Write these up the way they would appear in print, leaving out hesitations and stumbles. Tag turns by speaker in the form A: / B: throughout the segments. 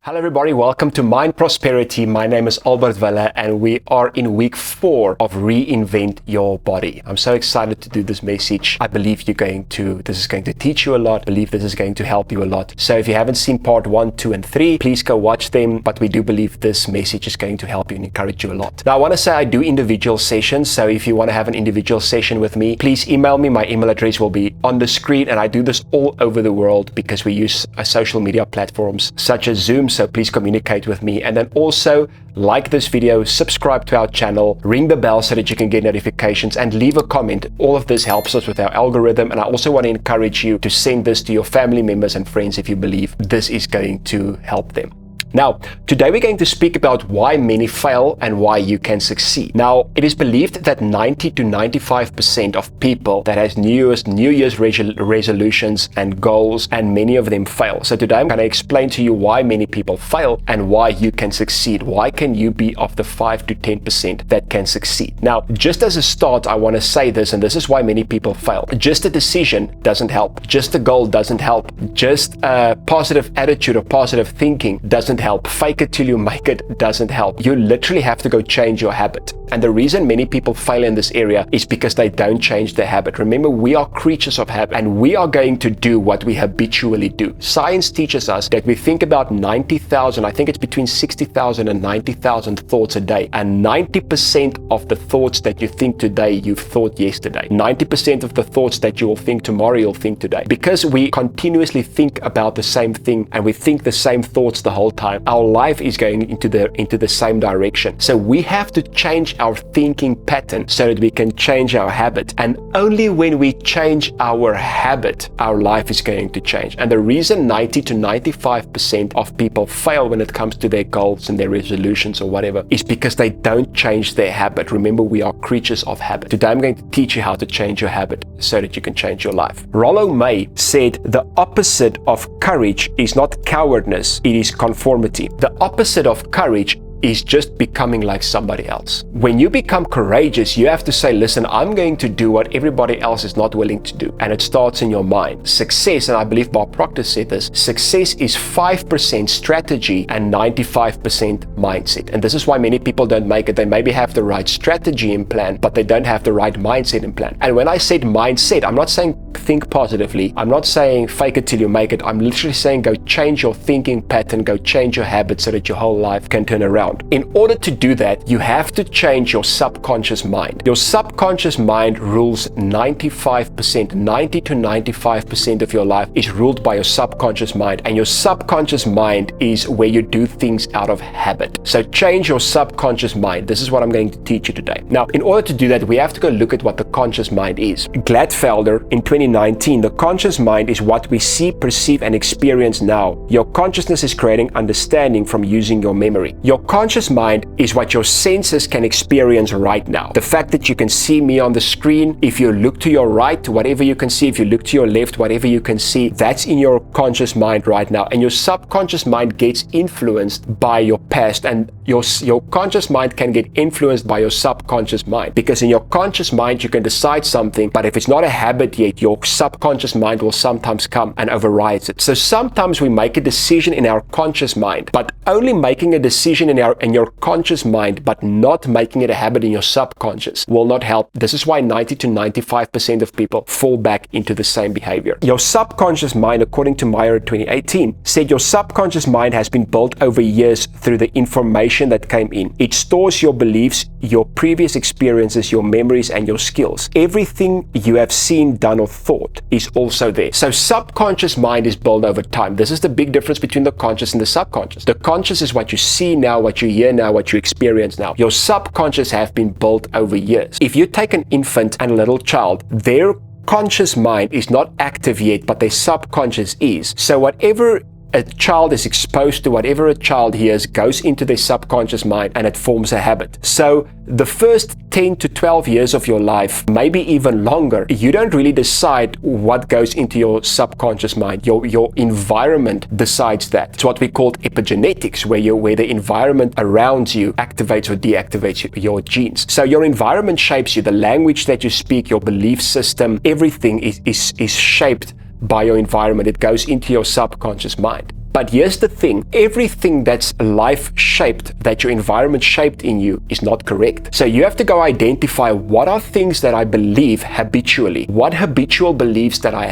A: Hello everybody, welcome to Mind Prosperity. My name is Albert Villa and we are in week 4 of Reinvent Your Body. I'm so excited to do this message. I believe this is going to teach you a lot. I believe this is going to help you a lot. So if you haven't seen part 1, 2 and 3, please go watch them. But we do believe this message is going to help you and encourage you a lot. Now I want to say I do individual sessions. So if you want to have an individual session with me, please email me. My email address will be on the screen, and I do this all over the world because we use social media platforms such as Zoom. So please communicate with me, and then also like this video, subscribe to our channel, ring the bell so that you can get notifications, and leave a comment. All of this helps us with our algorithm, and I also want to encourage you to send this to your family members and friends if you believe this is going to help them. Now, today we're going to speak about why many fail and why you can succeed. Now, it is believed that 90 to 95% of people that has New Year's resolutions and goals, and many of them fail. So today I'm going to explain to you why many people fail and why you can succeed. Why can you be of the 5 to 10% that can succeed? Now, just as a start, I want to say this, and this is why many people fail. Just a decision doesn't help. Just a goal doesn't help. Just a positive attitude or positive thinking doesn't help. Fake it till you make it doesn't help. You literally have to go change your habit. And the reason many people fail in this area is because they don't change their habit. Remember, we are creatures of habit, and we are going to do what we habitually do. Science teaches us that we think about 90,000, I think it's between 60,000 and 90,000 thoughts a day. And 90% of the thoughts that you think today, you've thought yesterday. 90% of the thoughts that you will think tomorrow, you'll think today. Because we continuously think about the same thing and we think the same thoughts the whole time, our life is going into the same direction. So we have to change our thinking pattern so that we can change our habit. And only when we change our habit, our life is going to change. And the reason 90 to 95% of people fail when it comes to their goals and their resolutions or whatever is because they don't change their habit. Remember, we are creatures of habit. Today I'm going to teach you how to change your habit so that you can change your life. Rollo May said the opposite of courage is not cowardice, it is conformity. The opposite of courage is just becoming like somebody else. When you become courageous, you have to say, listen, I'm going to do what everybody else is not willing to do. And it starts in your mind. Success, and I believe Bob Proctor said this, success is 5% strategy and 95% mindset. And this is why many people don't make it. They maybe have the right strategy and plan, but they don't have the right mindset and plan. And when I said mindset, I'm not saying think positively. I'm not saying fake it till you make it. I'm literally saying go change your thinking pattern, go change your habits so that your whole life can turn around. In order to do that, you have to change your subconscious mind. Your subconscious mind rules 95%, 90 to 95% of your life is ruled by your subconscious mind. And your subconscious mind is where you do things out of habit. So change your subconscious mind. This is what I'm going to teach you today. Now, in order to do that, we have to go look at what the conscious mind is. Gladfelder in 2019, the conscious mind is what we see, perceive, and experience now. Your consciousness is creating understanding from using your memory. Your conscious mind is what your senses can experience right now. The fact that you can see me on the screen, if you look to your right, whatever you can see, if you look to your left, whatever you can see, that's in your conscious mind right now. And your subconscious mind gets influenced by your past, and your conscious mind can get influenced by your subconscious mind. Because in your conscious mind, you can decide something, but if it's not a habit yet, your subconscious mind will sometimes come and overrides it. So sometimes we make a decision in our conscious mind, but only making a decision in your conscious mind, but not making it a habit in your subconscious will not help. This is why 90 to 95% of people fall back into the same behavior. Your subconscious mind, according to Meyer 2018, said your subconscious mind has been built over years through the information that came in. It stores your beliefs, your previous experiences, your memories, and your skills. Everything you have seen, done, or thought is also there. So subconscious mind is built over time. This is the big difference between the conscious and the subconscious. The conscious is what you see now, what you hear now, what you experience now. Your subconscious have been built over years. If you take an infant and a little child, their conscious mind is not active yet, but their subconscious is. So whatever a child is exposed to, whatever a child hears goes into their subconscious mind, and it forms a habit. So the first 10 to 12 years of your life, maybe even longer, you don't really decide what goes into your subconscious mind. Your environment decides that. It's what we call epigenetics, where the environment around you activates or deactivates your genes. So your environment shapes you. The language that you speak, your belief system, everything is shaped by your environment. It goes into your subconscious mind. But here's the thing, everything that's life shaped, that your environment shaped in you, is not correct. So you have to go identify, what are things that I believe habitually? What habitual beliefs that I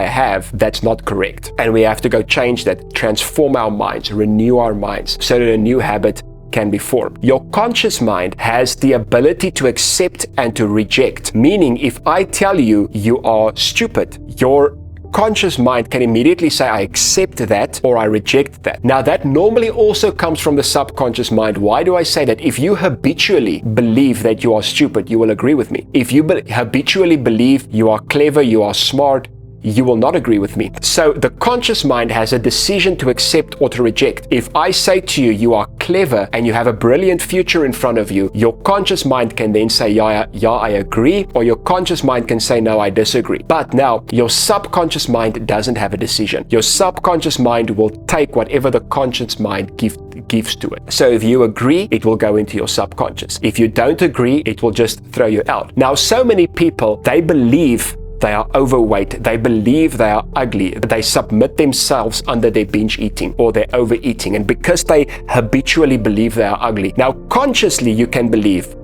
A: have that's not correct? And we have to go change that, transform our minds, renew our minds, so that a new habit can be formed. Your conscious mind has the ability to accept and to reject, meaning if I tell you you are stupid, your conscious mind can immediately say, I accept that or I reject that. Now that normally also comes from the subconscious mind. Why do I say that? If you habitually believe that you are stupid, you will agree with me. If you habitually believe you are clever, you are smart, you will not agree with me. So the conscious mind has a decision to accept or to reject. If I say to you, you are clever and you have a brilliant future in front of you, your conscious mind can then say, yeah, I agree, or your conscious mind can say, no, I disagree. But now your subconscious mind doesn't have a decision. Your subconscious mind will take whatever the conscious mind gives to it. So if you agree, it will go into your subconscious. If you don't agree, it will just throw you out. Now, so many people, they believe they are overweight, they believe they are ugly, they submit themselves under their binge eating or their overeating, and because they habitually believe they are ugly. Now consciously you can believe,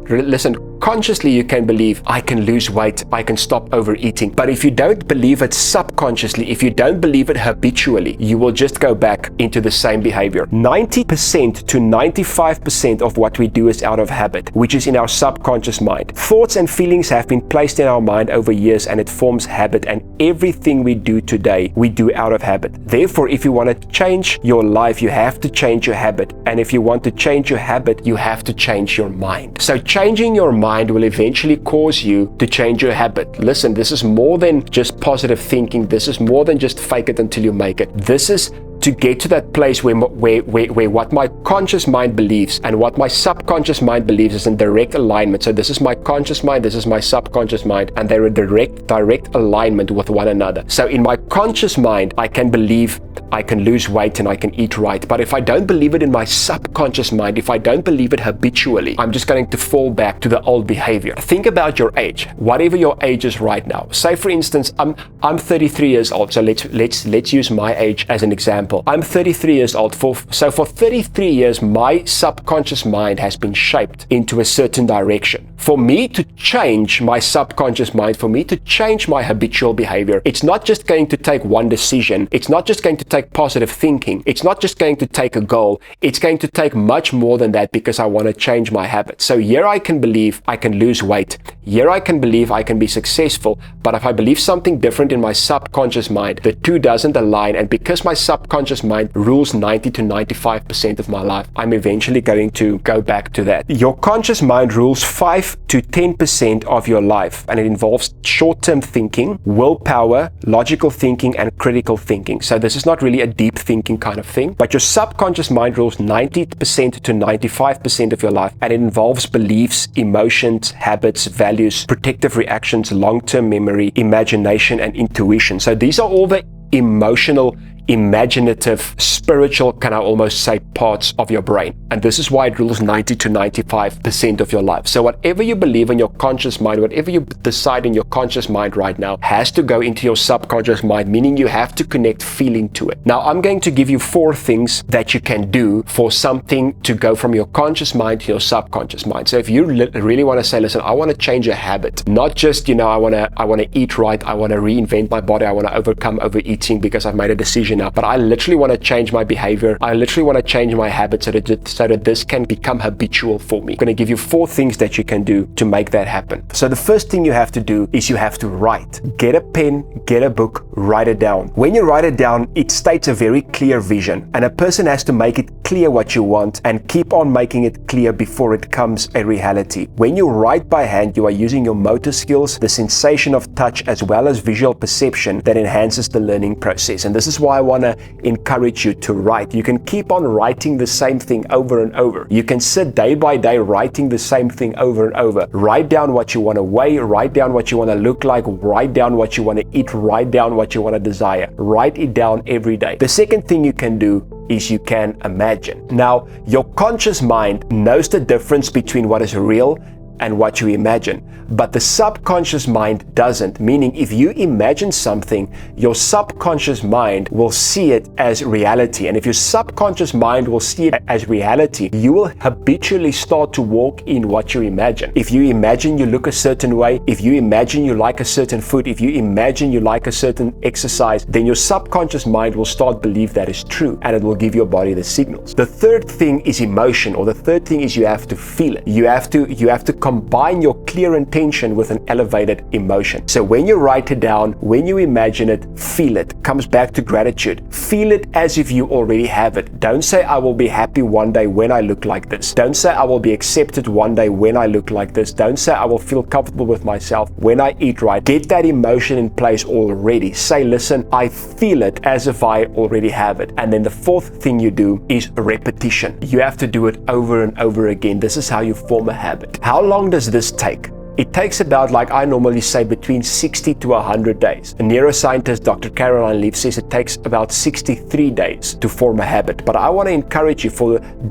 A: consciously you can believe, I can lose weight, I can stop overeating. But if you don't believe it subconsciously, if you don't believe it habitually, you will just go back into the same behavior. 90% to 95% of what we do is out of habit, which is in our subconscious mind. Thoughts and feelings have been placed in our mind over years, and it forms habit, and everything we do today, we do out of habit. Therefore, if you want to change your life, you have to change your habit. And if you want to change your habit, you have to change your mind. So changing your mind will eventually cause you to change your habit. Listen, this is more than just positive thinking. This is more than just fake it until you make it. This is to get to that place where what my conscious mind believes and what my subconscious mind believes is in direct alignment. So this is my conscious mind, this is my subconscious mind, and they're in direct alignment with one another. So in my conscious mind, I can believe I can lose weight and I can eat right. But if I don't believe it in my subconscious mind, if I don't believe it habitually, I'm just going to fall back to the old behavior. Think about your age, whatever your age is right now. Say for instance, I'm 33 years old. So let's use my age as an example. I'm 33 years old. So for 33 years, my subconscious mind has been shaped into a certain direction. For me to change my subconscious mind, for me to change my habitual behavior, it's not just going to take one decision. It's not just going to take positive thinking. It's not just going to take a goal. It's going to take much more than that, because I want to change my habits. So here I can believe I can lose weight. Here I can believe I can be successful. But if I believe something different in my subconscious mind, the two doesn't align. And because my subconscious mind rules 90 to 95% of my life, I'm eventually going to go back to that. Your conscious mind rules 5 to 10% of your life, and it involves short-term thinking, willpower, logical thinking, and critical thinking. So this is not really a deep thinking kind of thing, but your subconscious mind rules 90% to 95% of your life, and it involves beliefs, emotions, habits, values, protective reactions, long-term memory, imagination, and intuition. So these are all the emotional, imaginative, spiritual, can I almost say, parts of your brain. And this is why it rules 90 to 95% of your life. So whatever you believe in your conscious mind, whatever you decide in your conscious mind right now, has to go into your subconscious mind, meaning you have to connect feeling to it. Now, I'm going to give you 4 things that you can do for something to go from your conscious mind to your subconscious mind. So if you really want to say, listen, I want to change a habit, not just, I want to eat right, I want to reinvent my body, I want to overcome overeating because I've made a decision now, but I literally want to change my behavior. I literally want to change my habits so that this can become habitual for me. I'm going to give you 4 things that you can do to make that happen. So the first thing you have to do is you have to write. Get a pen, get a book, write it down. When you write it down, it states a very clear vision, and a person has to make it clear what you want and keep on making it clear before it becomes a reality. When you write by hand, you are using your motor skills, the sensation of touch, as well as visual perception that enhances the learning process. And this is why I want to encourage you to write. You can keep on writing the same thing over and over. You can sit day by day writing the same thing over and over. Write down what you want to weigh, write down what you want to look like, write down what you want to eat, write down what you want to desire. Write it down every day. The second thing you can do is you can imagine. Now, your conscious mind knows the difference between what is real and what you imagine. But the subconscious mind doesn't, meaning if you imagine something, your subconscious mind will see it as reality. And if your subconscious mind will see it as reality, you will habitually start to walk in what you imagine. If you imagine you look a certain way, if you imagine you like a certain food, if you imagine you like a certain exercise, then your subconscious mind will start believe that is true, and it will give your body the signals. The third thing is emotion, or the third thing is you have to feel it. You have to combine your clear intention with an elevated emotion. So when you write it down, when you imagine it, feel it. Comes back to gratitude. Feel it as if you already have it. Don't say I will be happy one day when I look like this. Don't say I will be accepted one day when I look like this. Don't say I will feel comfortable with myself when I eat right. Get that emotion in place already. Say, listen, I feel it as if I already have it. And then the fourth thing you do is repetition. You have to do it over and over again. This is how you form a habit. How long does this take? It takes about, like I normally say, between 60 to 100 days. A neuroscientist, Dr. Caroline Leaf, says it takes about 63 days to form a habit. But I want to encourage you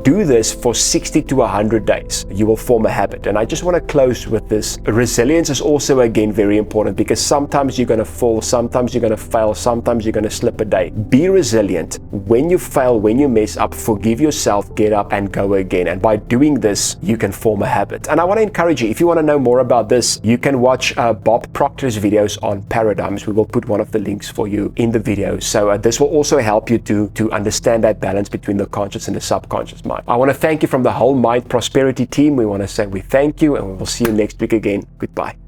A: do this for 60 to 100 days. You will form a habit. And I just want to close with this. Resilience is also, again, very important, because sometimes you're going to fall, sometimes you're going to fail, sometimes you're going to slip a day. Be resilient. When you fail, when you mess up, forgive yourself, get up and go again. And by doing this, you can form a habit. And I want to encourage you, if you want to know more about this, you can watch Bob Proctor's videos on paradigms. We will put one of the links for you in the video. So this will also help you to understand that balance between the conscious and the subconscious mind. I want to thank you from the whole Mind Prosperity team. We want to say we thank you, and we will see you next week again. Goodbye.